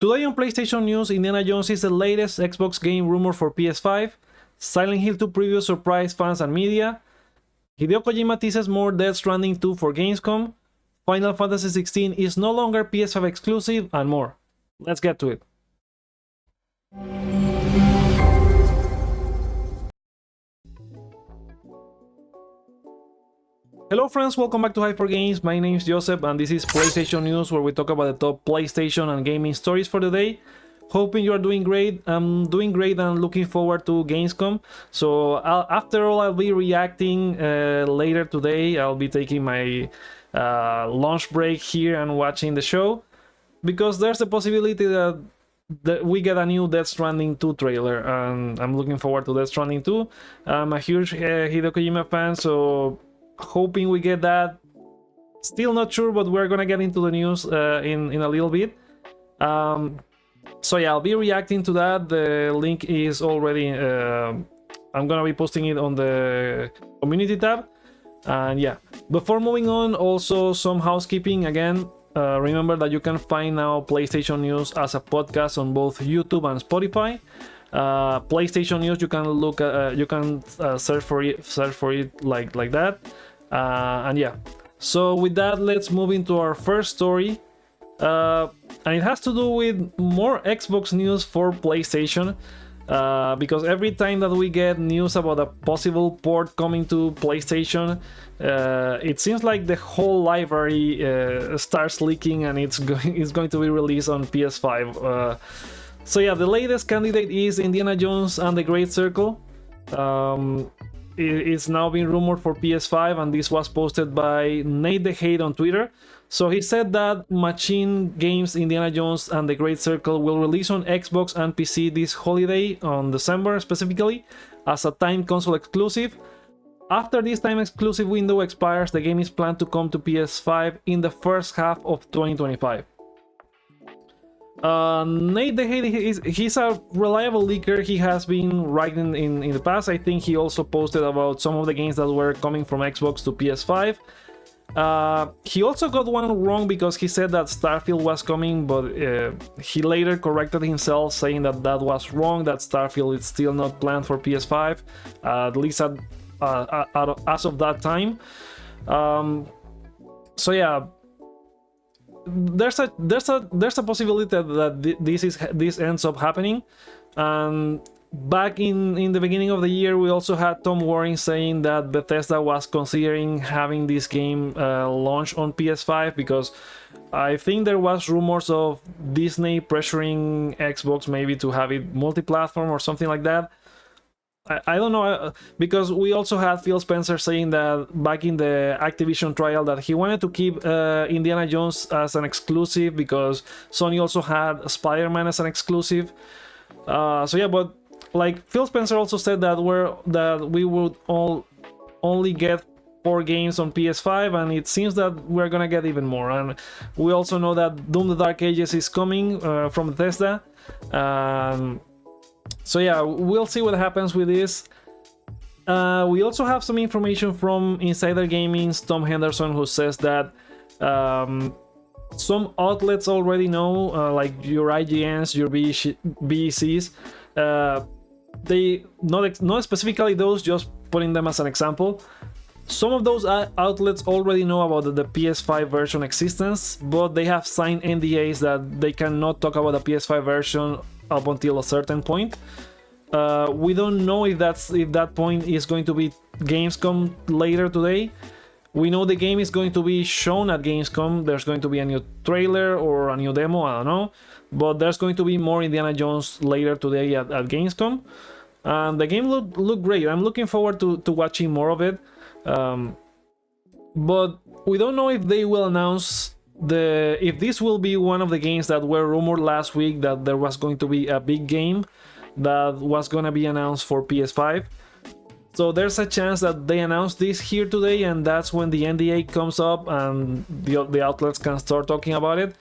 Today on PlayStation News, Indiana Jones is the latest Xbox game rumor for PS5. Silent Hill 2 preview surprise fans and media. Hideo Kojima teases more Death Stranding 2 for Gamescom. Final Fantasy 16 is no longer PS5 exclusive, and more. Let's get to it. Hello friends, welcome back to Hyper4Games. My name is Joseph and this is PlayStation News, where we talk about the top PlayStation and gaming stories for the day. Hoping you are doing great. I'm doing great and looking forward to Gamescom. So after all, I'll be reacting later today. I'll be taking my lunch break here and watching the show, because there's a possibility that we get a new Death Stranding 2 trailer, and I'm looking forward to Death Stranding 2. I'm a huge Hideo Kojima fan, so hoping we get that. Still not sure, but we're gonna get into the news in a little bit. So yeah, I'll be reacting to that. The link is already I'm gonna be posting it on the community tab. And yeah, before moving on, also some housekeeping again. Remember that you can find now PlayStation News as a podcast on both YouTube and Spotify. PlayStation News, you can look you can search for it like that. And yeah, so with that, let's move into our first story, and it has to do with more Xbox news for PlayStation, because every time that we get news about a possible port coming to PlayStation, it seems like the whole library starts leaking, and it's going to be released on PS5. So yeah, the latest candidate is Indiana Jones and the Great Circle. It's now being rumored for PS5, and this was posted by Nate the Hate on Twitter. So he said that Machine Games Indiana Jones and the Great Circle will release on Xbox and PC this holiday, on December specifically, as a timed console exclusive. After this time exclusive window expires, the game is planned to come to PS5 in the first half of 2025. Nate the Hate, he's a reliable leaker. He has been writing in the past. I think he also posted about some of the games that were coming from Xbox to PS5. He also got one wrong, because he said that Starfield was coming, but he later corrected himself, saying that that was wrong, that Starfield is still not planned for PS5, at least as of that time. So yeah, there's a possibility that this ends up happening. And back in the beginning of the year, we also had Tom Warren saying that Bethesda was considering having this game launch on PS5, because I think there was rumors of Disney pressuring Xbox maybe to have it multi-platform or something like that. I don't know, because we also had Phil Spencer saying that back in the Activision trial that he wanted to keep Indiana Jones as an exclusive, because Sony also had Spider-Man as an exclusive. So yeah, but like Phil Spencer also said that we would only get 4 games on PS5, and it seems that we're gonna get even more. And we also know that Doom: The Dark Ages is coming from Bethesda. So yeah, we'll see what happens with this. We also have some information from Insider Gaming's Tom Henderson, who says that some outlets already know, like your IGNs, your BECs, they not specifically those, just putting them as an example. Some of those outlets already know about the PS5 version existence, but they have signed NDAs that they cannot talk about the PS5 version up until a certain point. We don't know if that point is going to be Gamescom later today. We know the game is going to be shown at Gamescom. There's going to be a new trailer or a new demo, I don't know, but there's going to be more Indiana Jones later today at Gamescom. And the game looked great. I'm looking forward to watching more of it. But we don't know if they will announce if this will be one of the games that were rumored last week, that there was going to be a big game that was going to be announced for PS5. So there's a chance that they announce this here today, and that's when the NDA comes up and the outlets can start talking about it.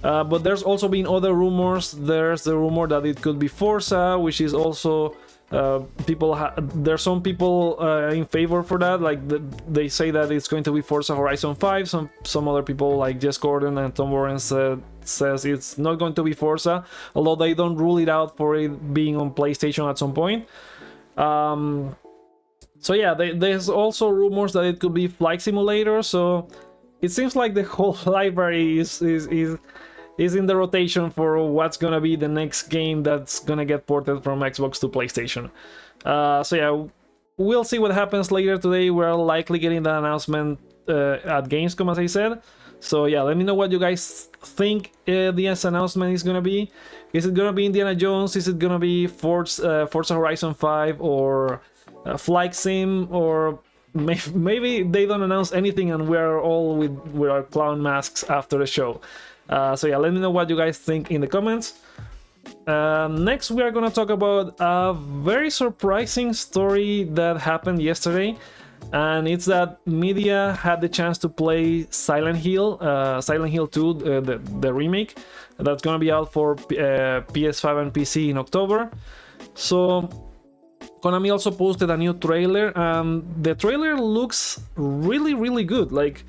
But there's also been other rumors. There's the rumor that it could be Forza, which is also there's some people in favor for that. Like they say that it's going to be Forza Horizon 5. Some other people like Jess Gordon and Tom Warren says it's not going to be Forza, although they don't rule it out for it being on PlayStation at some point. So yeah, there's also rumors that it could be Flight Simulator, so it seems like the whole library is in the rotation for what's gonna be the next game that's gonna get ported from Xbox to PlayStation. So yeah, we'll see what happens later today. We're likely getting that announcement at Gamescom, as I said. So yeah, let me know what you guys think this announcement is gonna be. Is it gonna be Indiana Jones? Is it gonna be Forza Horizon 5 or Flight Sim? Or maybe they don't announce anything and we're all with our clown masks after the show. So yeah, let me know what you guys think in the comments. Next, we are gonna talk about a very surprising story that happened yesterday, and it's that media had the chance to play Silent Hill 2, the remake, that's gonna be out for PS5 and PC in October. So Konami also posted a new trailer. The trailer looks really good, like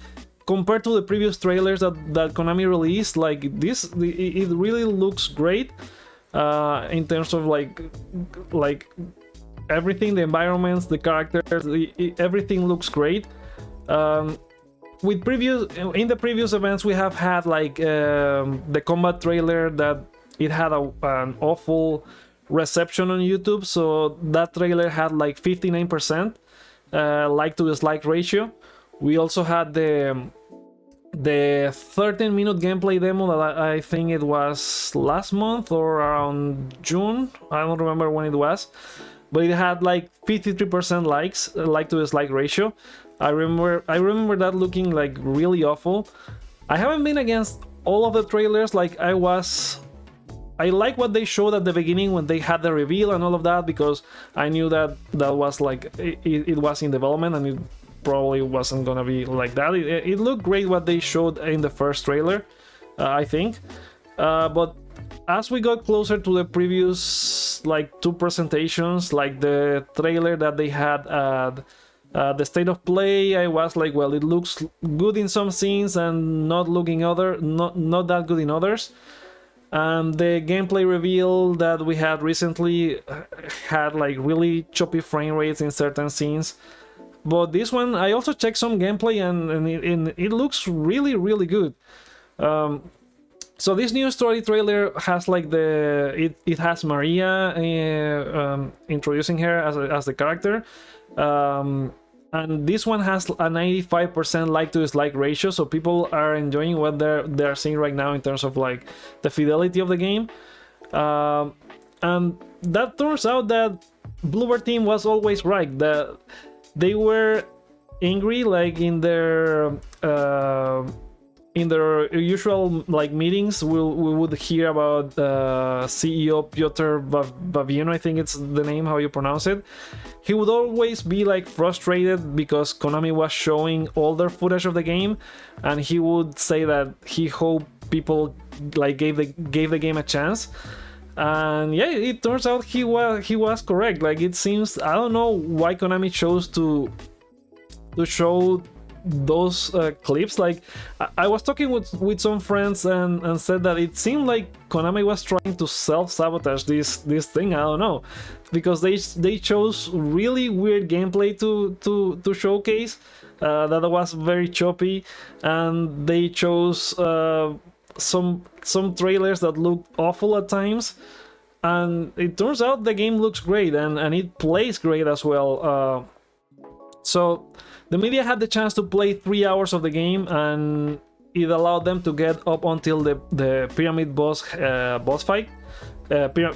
compared to the previous trailers that Konami released. Like this, it really looks great in terms of like everything, the environments, the characters, everything looks great. In the previous events we have had like the combat trailer that it had an awful reception on YouTube, so that trailer had like 59% like to dislike ratio. We also had the 13-minute gameplay demo that I think it was last month or around June, I don't remember when it was, but it had like 53% likes, like to dislike ratio. I remember that looking like really awful. I haven't been against all of the trailers. Like I like what they showed at the beginning when they had the reveal and all of that, because I knew that was like it was in development and it probably wasn't gonna be like that. It looked great what they showed in the first trailer, I think, but as we got closer to the previous like two presentations, like the trailer that they had at the State of Play, I was like, well, it looks good in some scenes and not that good in others. And the gameplay reveal that we had recently had like really choppy frame rates in certain scenes. But this one, I also checked some gameplay and it looks really good. So this new story trailer has like it has Maria introducing her as the character, and this one has a 95% like to dislike ratio. So people are enjoying what they're seeing right now in terms of like the fidelity of the game, and that turns out that Bloober Team was always right. That they were angry, like in their usual like meetings. We would hear about CEO Piotr Babieno, I think it's the name how you pronounce it. He would always be like frustrated because Konami was showing older footage of the game, and he would say that he hoped people like gave the game a chance. And yeah, it turns out he was correct. Like it seems, I don't know why Konami chose to show those clips. Like I was talking with some friends and said that it seemed like Konami was trying to self-sabotage this thing. I don't know, because they chose really weird gameplay to showcase that was very choppy, and they chose some trailers that looked awful at times, and it turns out the game looks great and it plays great as well. So the media had the chance to play 3 hours of the game, and it allowed them to get up until the pyramid fight,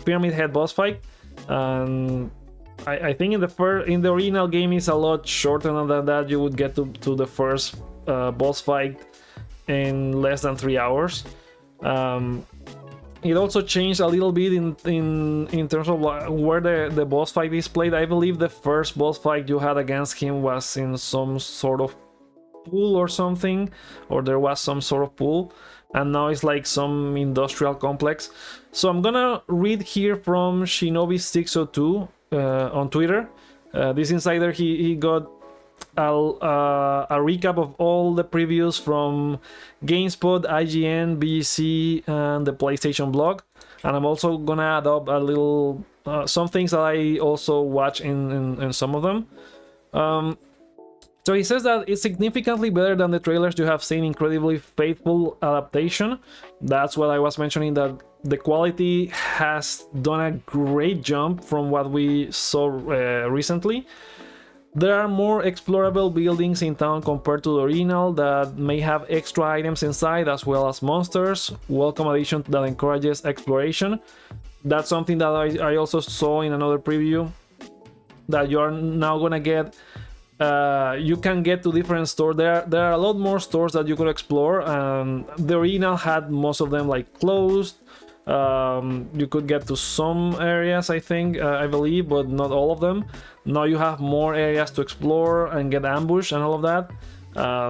pyramid head boss fight. And I think in the original game is a lot shorter than that. You would get to the first boss fight in less than 3 hours. It also changed a little bit in terms of where the boss fight is played. I believe the first boss fight you had against him was in some sort of pool or something, or there was some sort of pool, and now it's like some industrial complex. So I'm gonna read here from Shinobi602 on Twitter. This insider, he got a recap of all the previews from GameSpot, IGN, BGC, and the PlayStation blog. And I'm also gonna add up a little some things that I also watch in some of them. So he says that it's significantly better than the trailers you have seen, incredibly faithful adaptation. That's what I was mentioning, that the quality has done a great jump from what we saw recently. There are more explorable buildings in town compared to the original that may have extra items inside as well as monsters. Welcome addition that encourages exploration. That's something that I also saw in another preview, that you are now gonna get. You can get to different stores. There are a lot more stores that you could explore. The original had most of them like closed. You could get to some areas, I think, I believe, but not all of them. Now you have more areas to explore and get ambushed and all of that.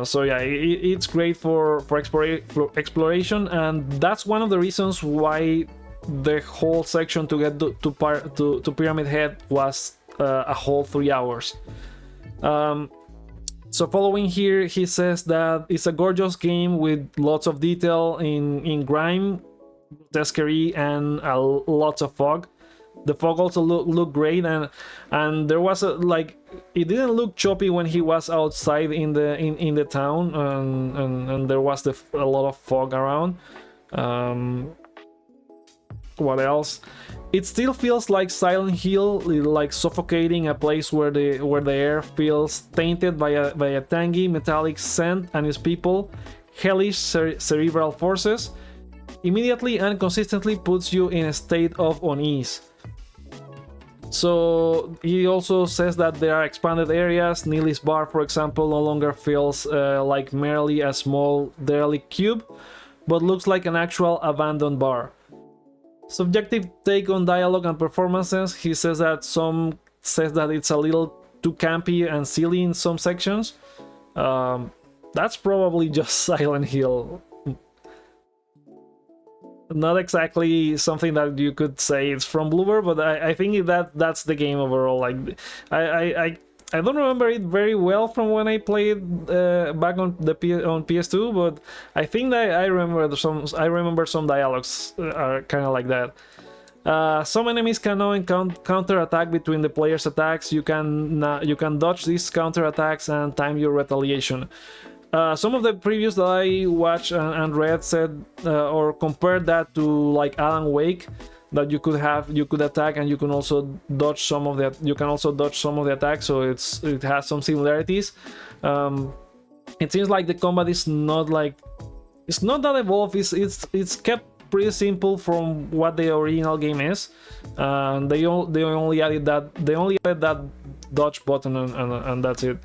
So yeah, it's great for exploration, and that's one of the reasons why the whole section to get to Pyramid Head was a whole 3 hours. So following here, he says that it's a gorgeous game with lots of detail in grime, grotesquerie, and lots of fog. The fog also looked great, and there was it didn't look choppy when he was outside in the town, and there was a lot of fog around. What else? It still feels like Silent Hill, like suffocating, a place where the air feels tainted by a tangy metallic scent and its people, hellish cerebral forces. Immediately and consistently puts you in a state of unease. So he also says that there are expanded areas. Neely's bar, for example, no longer feels like merely a small derelict cube, but looks like an actual abandoned bar. Subjective take on dialogue and performances. He says that some says that it's a little too campy and silly in some sections. That's probably just Silent Hill. Not exactly something that you could say it's from Bloober, but I think that's the game overall. Like I don't remember it very well from when I played back on PS2, but I think that I remember some dialogues are kind of like that. Some enemies can now counter attack between the players' attacks. You can dodge these counter attacks and time your retaliation. Some of the previews that I watched and read said or compared that to like Alan Wake, that you could attack and you can also dodge some of the attacks, so it has some similarities. It seems like the combat is not that evolved. It's kept pretty simple from what the original game is. They only added that dodge button and that's it.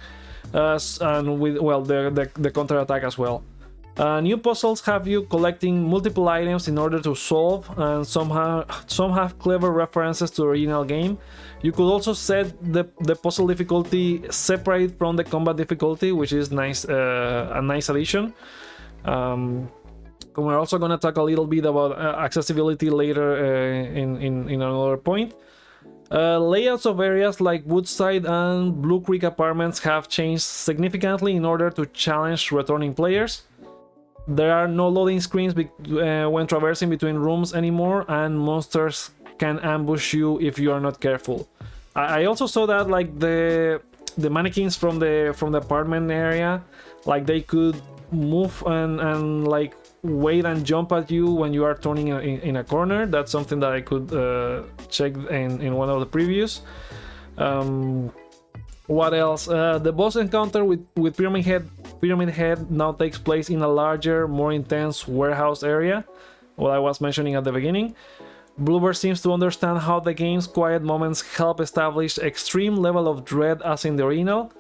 And with the counter attack as well. New puzzles have you collecting multiple items in order to solve, and some have clever references to the original game. You could also set the puzzle difficulty separate from the combat difficulty, which is nice, a nice addition. We're also going to talk a little bit about accessibility later in another point. Layouts of areas like Woodside and Blue Creek Apartments have changed significantly in order to challenge returning players. There are no loading screens when traversing between rooms anymore, and monsters can ambush you if you are not careful. I also saw that like the mannequins from the apartment area, like they could move and like wait and jump at you when you are turning in a corner. That's something that I could check in one of the previews. What else? The boss encounter with Pyramid Head now takes place in a larger, more intense warehouse area, what I was mentioning at the beginning. Bloober seems to understand how the game's quiet moments help establish extreme level of dread as in the original.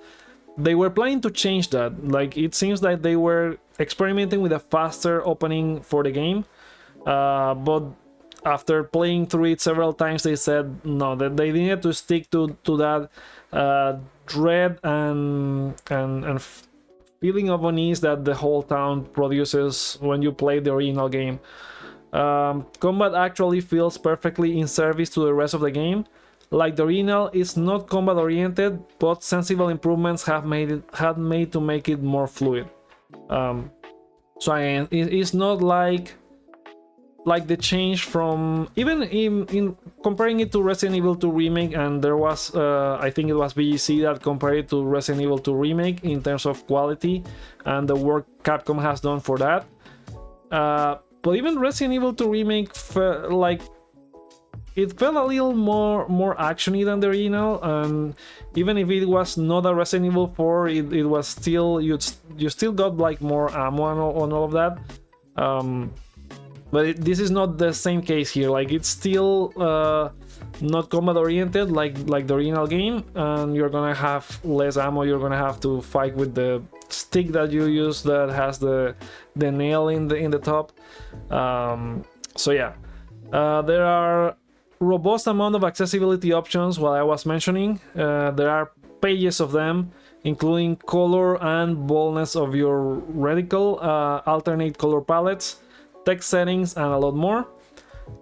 They were planning to change that. Like, it seems like they were experimenting with a faster opening for the game, but after playing through it several times, they said no, that they needed to stick to that dread and feeling of unease that the whole town produces when you play the original game. Combat actually feels perfectly in service to the rest of the game. Like the original, it's not combat oriented, but sensible improvements have made to make it more fluid. So again, it's not like the change from, even in comparing it to Resident Evil 2 Remake, and there was I think it was BGC that compared it to Resident Evil 2 Remake in terms of quality and the work Capcom has done for that. But even Resident Evil 2 Remake it felt a little more actiony than the original, and even if it was not a Resident Evil 4, it was still, you still got like more ammo and all of that. But this is not the same case here. Like, it's still not combat oriented like the original game, and you're gonna have less ammo. You're gonna have to fight with the stick that you use that has the nail in the top. So yeah, there are robust amount of accessibility options. While I was mentioning, there are pages of them, including color and boldness of your reticle, alternate color palettes, text settings, and a lot more.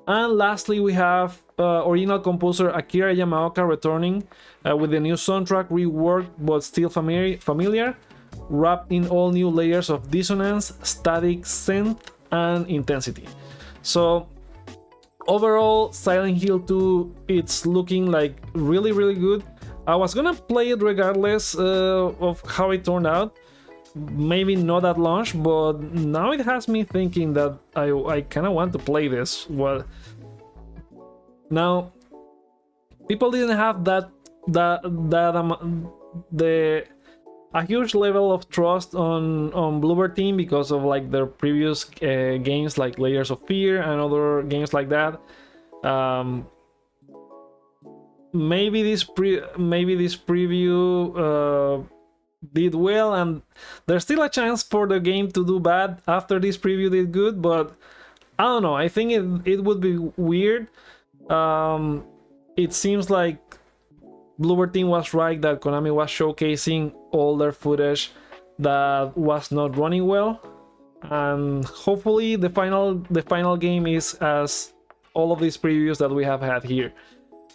And lastly, we have original composer Akira Yamaoka returning with the new soundtrack, reworked but still familiar, wrapped in all new layers of dissonance, static, synth, and intensity. So overall, Silent Hill 2, it's looking like really good. I was gonna play it regardless of how it turned out, maybe not at launch, but now it has me thinking that I kind of want to play this. Well, now people didn't have a huge level of trust on Bluebird team because of like their previous games like Layers of Fear and other games like that. Maybe this preview did well, and there's still a chance for the game to do bad after this preview did good, but I don't know. I think it would be weird. It seems like Bluebird team was right that Konami was showcasing all their footage that was not running well, and hopefully the final game is as all of these previews that we have had here.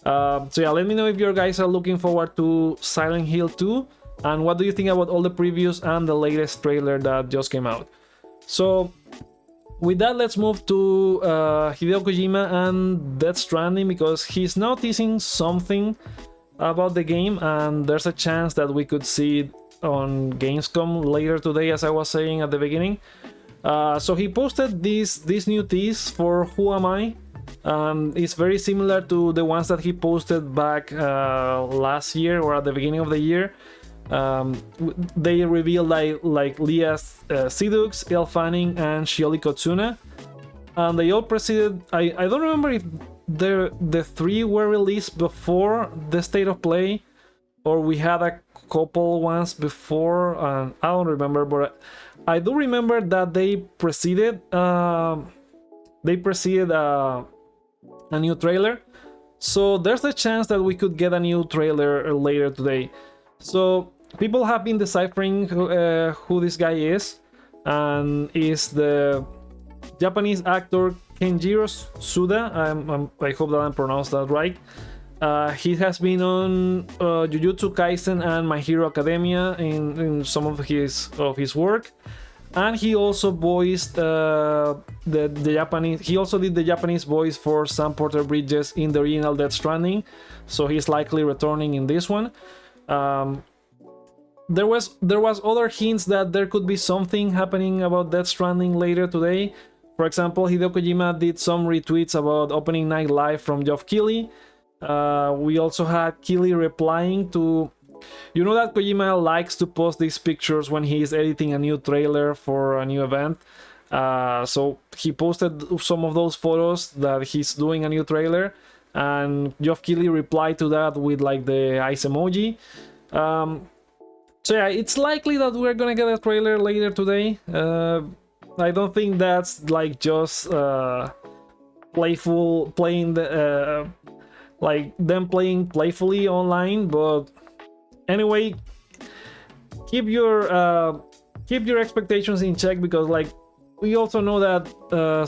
So yeah, let me know if you guys are looking forward to Silent Hill 2, and what do you think about all the previews and the latest trailer that just came out. So with that, let's move to Hideo Kojima and Death Stranding, because he's now teasing something about the game, and there's a chance that we could see it on Gamescom later today, as I was saying at the beginning. So he posted this new tease for Who Am I? It's very similar to the ones that he posted back last year or at the beginning of the year. They revealed like Leah Sidux, Elle Fanning, and Shioli Kotsuna, and they all preceded. I don't remember if the three were released before the State of Play, or we had a couple ones before. I don't remember, but I do remember that they preceded a new trailer. So there's a chance that we could get a new trailer later today. So people have been deciphering who this guy is, and is the Japanese actor Kenjiro Suda. I hope that I pronounced that right. He has been on Jujutsu Kaisen and My Hero Academia in some of his work, and he also voiced the Japanese. He also did the Japanese voice for Sam Porter Bridges in the original Death Stranding, so he's likely returning in this one. There was other hints that there could be something happening about Death Stranding later today. For example, Hideo Kojima did some retweets about opening night live from Geoff Keighley. We also had Keighley replying to... You know that Kojima likes to post these pictures when he is editing a new trailer for a new event. So he posted some of those photos that he's doing a new trailer, and Geoff Keighley replied to that with like the ice emoji. So yeah, it's likely that we're gonna get a trailer later today. I don't think that's like just playing like them playing playfully online, but anyway, keep your expectations in check, because like we also know that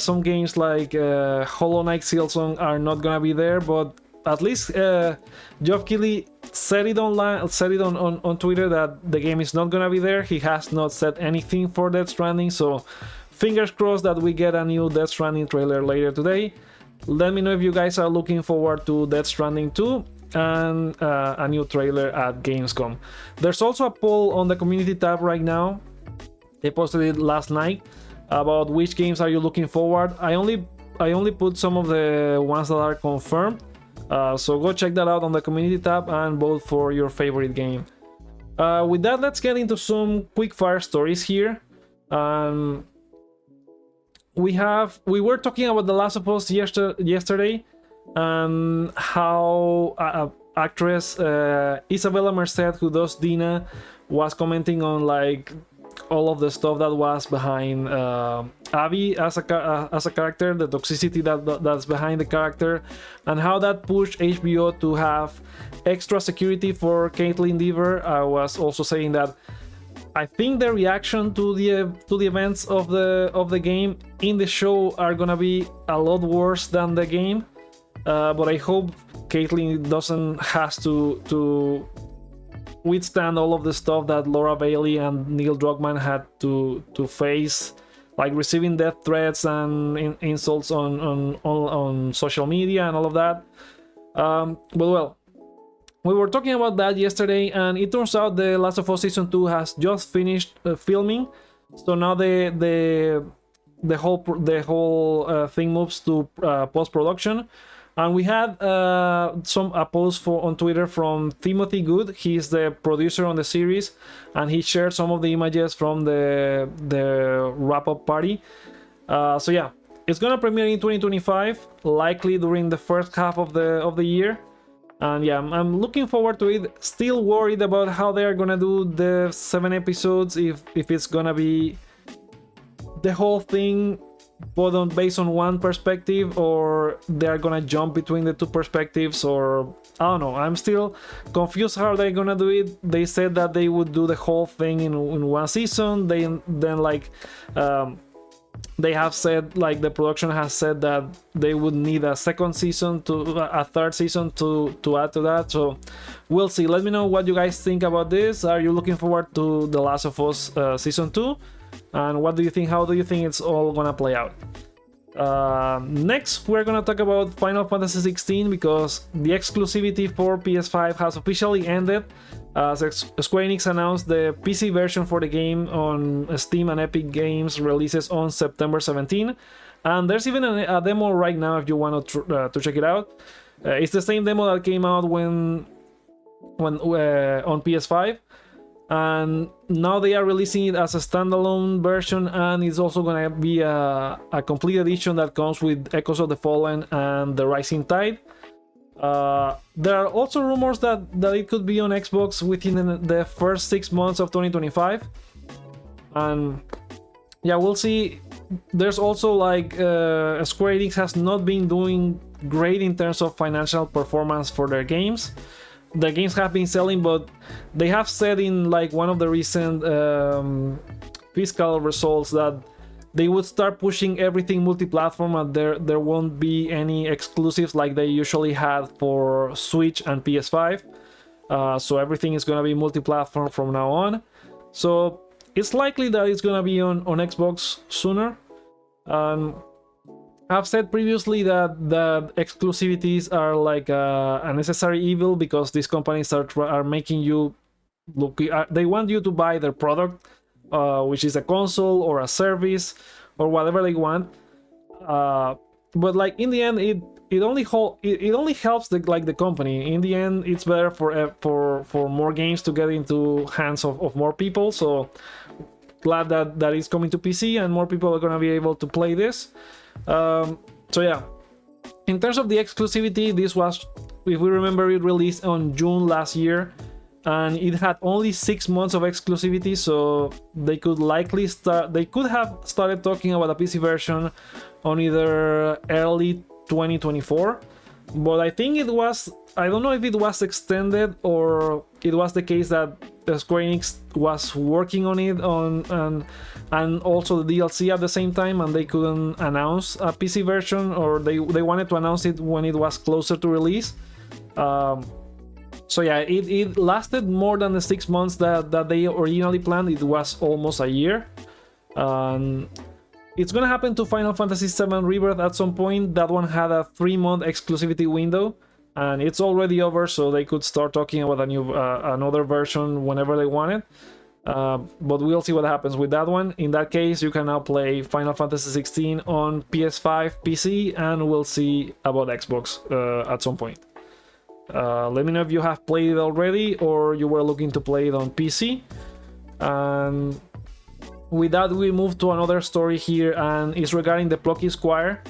some games like Hollow Knight Silksong are not gonna be there, but at least Geoff Keighley said it online, said it on Twitter that the game is not gonna be there. He has not said anything for Death Stranding, so fingers crossed that we get a new Death Stranding trailer later today. Let me know if you guys are looking forward to Death Stranding 2 and a new trailer at Gamescom. There's also a poll on the community tab right now. They posted it last night about which games are you looking forward. I only put some of the ones that are confirmed. So go check that out on the community tab and vote for your favorite game. With that, let's get into some quick fire stories here. We were talking about The Last of Us yesterday, and how actress Isabella Merced, who does Dina, was commenting on like all of the stuff that was behind Abby as a character, the toxicity that's behind the character, and how that pushed HBO to have extra security for Caitlin Dever. I was also saying that I think the reaction to the events of the game in the show are gonna be a lot worse than the game, but I hope Caitlin doesn't has to withstand all of the stuff that Laura Bailey and Neil Druckmann had to face, like receiving death threats and insults on social media and all of that. But well, we were talking about that yesterday, and it turns out The Last of Us Season 2 has just finished filming, so now the whole thing moves to post-production. And we had a post on Twitter from Timothy Good. He's the producer on the series, and he shared some of the images from the wrap-up party. So yeah, it's gonna premiere in 2025, likely during the first half of the year. And yeah, I'm looking forward to it. Still worried about how they're gonna do the 7 episodes, if it's gonna be the whole thing but based on one perspective, or they're gonna jump between the two perspectives, or I don't know. I'm still confused how they're gonna do it. They said that they would do the whole thing in one season. Then like they have said, like the production has said, that they would need a second season, a third season to add to that. So we'll see. Let me know what you guys think about this. Are you looking forward to The Last of Us Season 2? And what do you think? How do you think it's all gonna play out? Next, we're gonna talk about Final Fantasy 16, because the exclusivity for PS5 has officially ended. Square Enix announced the PC version for the game on Steam and Epic Games releases on September 17, and there's even a demo right now if you want to check it out. It's the same demo that came out when on PS5. And now they are releasing it as a standalone version, and it's also gonna be a complete edition that comes with Echoes of the Fallen and the Rising Tide. There are also rumors that it could be on Xbox within the first 6 months of 2025. And yeah, we'll see. There's also like Square Enix has not been doing great in terms of financial performance for their games. The games have been selling, but they have said in like one of the recent fiscal results that they would start pushing everything multi-platform, and there won't be any exclusives like they usually had for Switch and PS5. So everything is gonna be multi-platform from now on. So it's likely that it's gonna be on Xbox sooner. I've said previously that exclusivities are like a necessary evil, because these companies are making you look. They want you to buy their product, which is a console or a service or whatever they want. But like in the end, it only helps the company. In the end, it's better for more games to get into hands of more people. So glad that it's coming to PC and more people are gonna be able to play this. So yeah, in terms of the exclusivity, this was, if we remember, it released on June last year, and it had only 6 months of exclusivity, so they could have started talking about a PC version on either early 2024, but I think I don't know if it was extended or it was the case that the Square Enix was working on it and also the DLC at the same time, and they couldn't announce a PC version, or they wanted to announce it when it was closer to release. So yeah, it lasted more than the 6 months that they originally planned. It was almost a year. It's gonna happen to Final Fantasy VII Rebirth at some point. That one had a 3-month exclusivity window, and it's already over, so they could start talking about a new another version whenever they want it. But we'll see what happens with that one. In that case, you can now play Final Fantasy 16 on PS5, PC, and we'll see about Xbox at some point. Let me know if you have played it already or you were looking to play it on PC. And with that, we move to another story here, and it's regarding the Plucky Squire.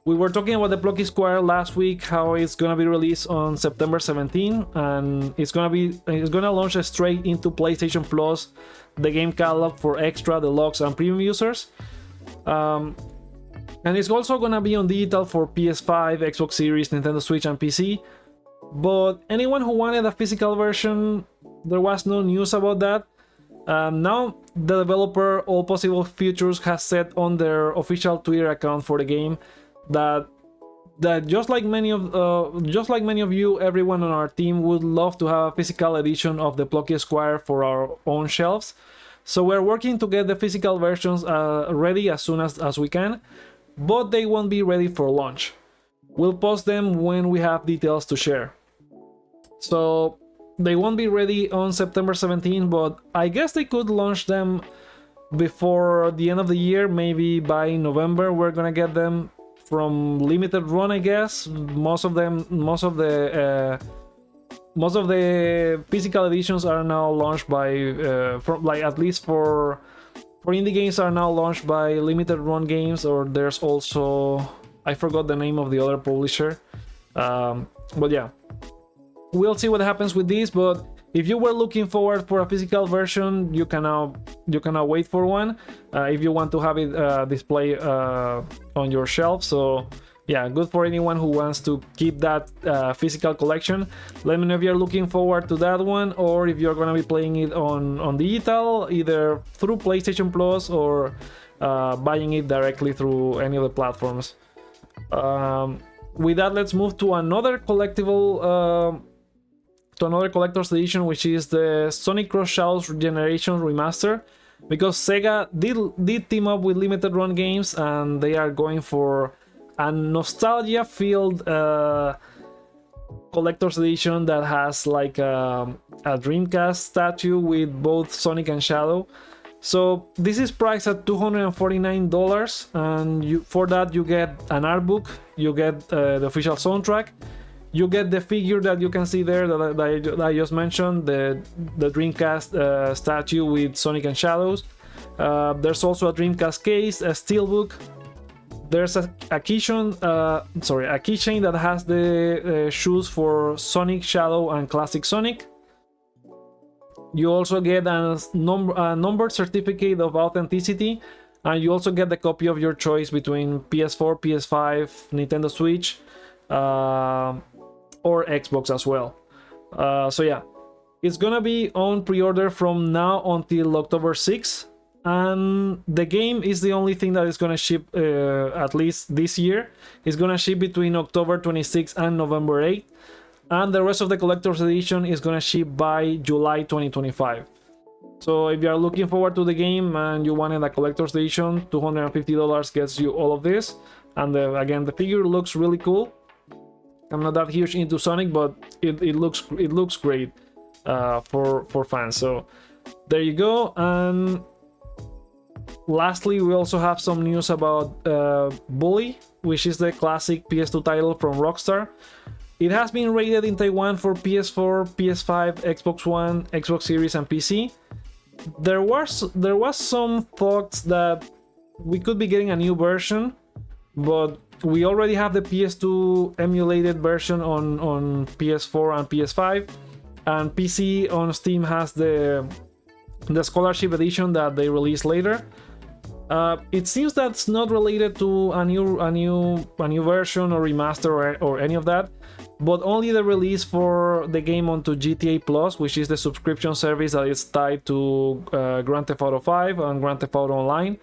We were talking about the Plucky Squire last week, how it's gonna be released on September 17, and it's gonna launch straight into PlayStation Plus, the game catalog for extra, deluxe, and premium users. And it's also gonna be on digital for PS5, Xbox Series, Nintendo Switch, and PC. But anyone who wanted a physical version, there was no news about that. Now the developer All Possible Futures has said on their official Twitter account for the game that just like many of you, everyone on our team would love to have a physical edition of the Plucky Squire for our own shelves. So we're working to get the physical versions ready as soon as we can, but they won't be ready for launch. We'll post them when we have details to share. So they won't be ready on September 17, but I guess they could launch them before the end of the year. Maybe by November we're gonna get them from limited run, I guess. Most of the physical editions are now launched by at least for indie games are now launched by limited run games, or there's also, I forgot the name of the other publisher. But yeah, we'll see what happens with this. But if you were looking forward for a physical version, you can now wait for one if you want to have it display on your shelf. So yeah, good for anyone who wants to keep that physical collection. Let me know if you're looking forward to that one, or if you're gonna be playing it on digital, either through PlayStation Plus or buying it directly through any of the platforms. With that, let's move to another collectible. To another collector's edition, which is the Sonic Cross Shadows Generation Remaster, because Sega did team up with limited run games, and they are going for a nostalgia filled collector's edition that has like a Dreamcast statue with both Sonic and Shadow. So this is priced at $249, and for that you get an art book, you get the official soundtrack, you get the figure that you can see there that I just mentioned, the Dreamcast statue with Sonic and Shadows. There's also a Dreamcast case, a steelbook. There's a keychain that has the shoes for Sonic, Shadow, and Classic Sonic. You also get a numbered certificate of authenticity, and you also get the copy of your choice between PS4, PS5, Nintendo Switch, or Xbox as well. So yeah, it's gonna be on pre-order from now until October 6th, and the game is the only thing that is gonna ship at least this year. It's gonna ship between October 26th and November 8th, and the rest of the collector's edition is gonna ship by July 2025. So if you are looking forward to the game and you wanted a collector's edition, $250 gets you all of this. And again, the figure looks really cool. I'm not that huge into Sonic, but it looks great for fans. So there you go. And lastly, we also have some news about Bully, which is the classic PS2 title from Rockstar. It has been rated in Taiwan for PS4, PS5, Xbox One, Xbox Series, and PC. There was some thoughts that we could be getting a new version, but we already have the PS2 emulated version on PS4 and PS5, and PC on Steam has the Scholarship Edition that they released later. It seems that's not related to a new version or remaster or any of that, but only the release for the game onto GTA Plus, which is the subscription service that is tied to Grand Theft Auto 5 and Grand Theft Auto Online.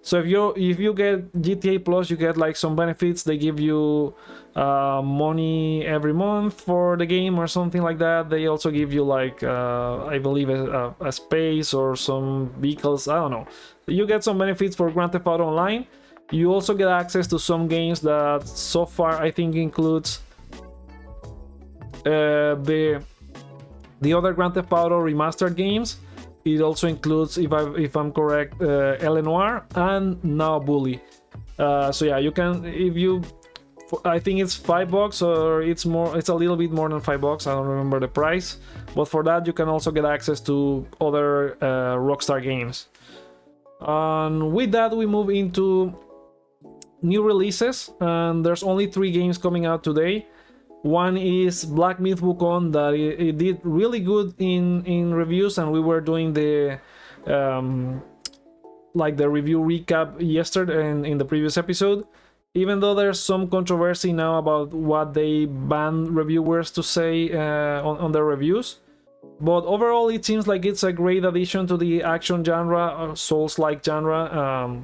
So if you get GTA Plus, you get like some benefits. They give you money every month for the game or something like that. They also give you like I believe a space or some vehicles. I don't know. You get some benefits for Grand Theft Auto Online. You also get access to some games that so far I think includes the other Grand Theft Auto remastered games. It also includes, if I'm correct, Eleanor and now Bully. So yeah, you can, if you, I think it's $5 or it's more, it's a little bit more than $5. I don't remember the price, but for that you can also get access to other Rockstar games. And with that we move into new releases, and there's only 3 games coming out today. One is Black Myth Wukong, that it did really good in reviews, and we were doing the like the review recap yesterday in the previous episode. Even though there's some controversy now about what they ban reviewers to say on their reviews, but overall it seems like it's a great addition to the action genre, Souls-like genre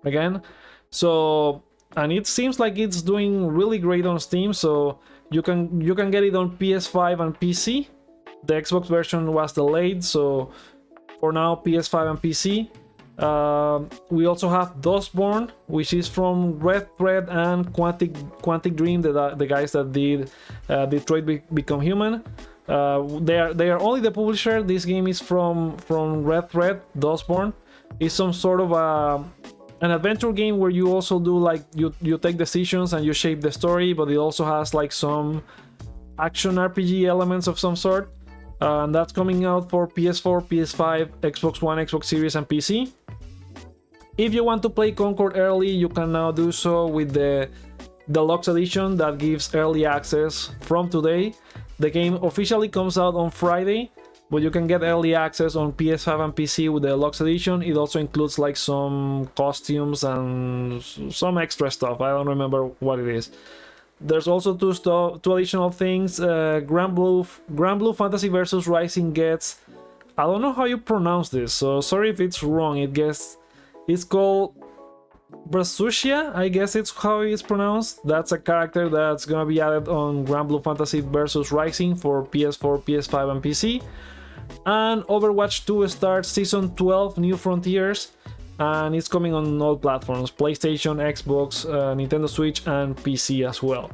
again. So, and it seems like it's doing really great on Steam, so you can get it on PS5 and PC. The Xbox version was delayed, so for now PS5 and PC. We also have Dustborn, which is from Red Thread and Quantic Dream, the guys that did Detroit Become Human. They are only the publisher. This game is from Red Thread. Dustborn is some sort of an adventure game where you also do like you take decisions and you shape the story, but it also has like some action RPG elements of some sort. And that's coming out for PS4, PS5, Xbox One, Xbox Series, and PC. If you want to play Concord early, you can now do so with the Deluxe Edition that gives early access from today. The game officially comes out on Friday, but you can get early access on PS5 and PC with the Deluxe Edition. It also includes like some costumes and some extra stuff. I don't remember what it is. There's also two additional things. Grand Blue Fantasy vs Rising gets, I don't know how you pronounce this, so sorry if it's wrong. It's called Brasucia, I guess it's how it's pronounced. That's a character that's gonna be added on Grand Blue Fantasy vs Rising for PS4, PS5, and PC. And Overwatch 2 starts Season 12, New Frontiers, and it's coming on all platforms: PlayStation, Xbox, Nintendo Switch, and PC as well.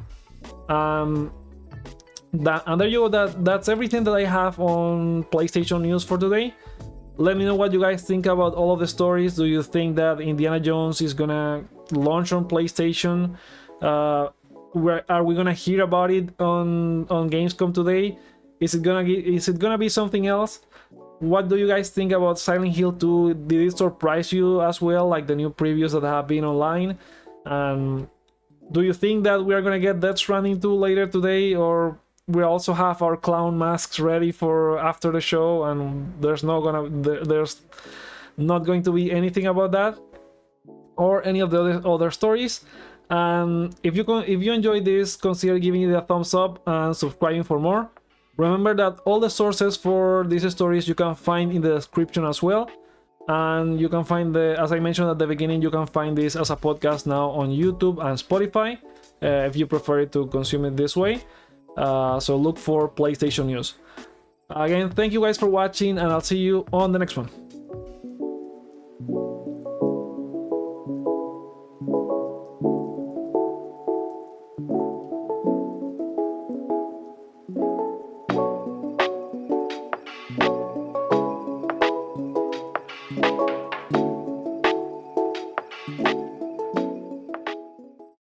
And there you go. That's everything that I have on PlayStation news for today. Let me know what you guys think about all of the stories. Do you think that Indiana Jones is gonna launch on PlayStation? Are we gonna hear about it on Gamescom today? Is it gonna be something else? What do you guys think about Silent Hill 2? Did it surprise you as well, like the new previews that have been online? Do you think that we are gonna get Death Stranding 2 later today, or we also have our clown masks ready for after the show, and there's not going to be anything about that or any of the other stories? And if you enjoyed this, consider giving it a thumbs up and subscribing for more. Remember that all the sources for these stories you can find in the description as well, and you can find as I mentioned at the beginning, you can find this as a podcast now on YouTube and Spotify if you prefer to consume it this way. So look for PlayStation news. Again, thank you guys for watching, and I'll see you on the next one.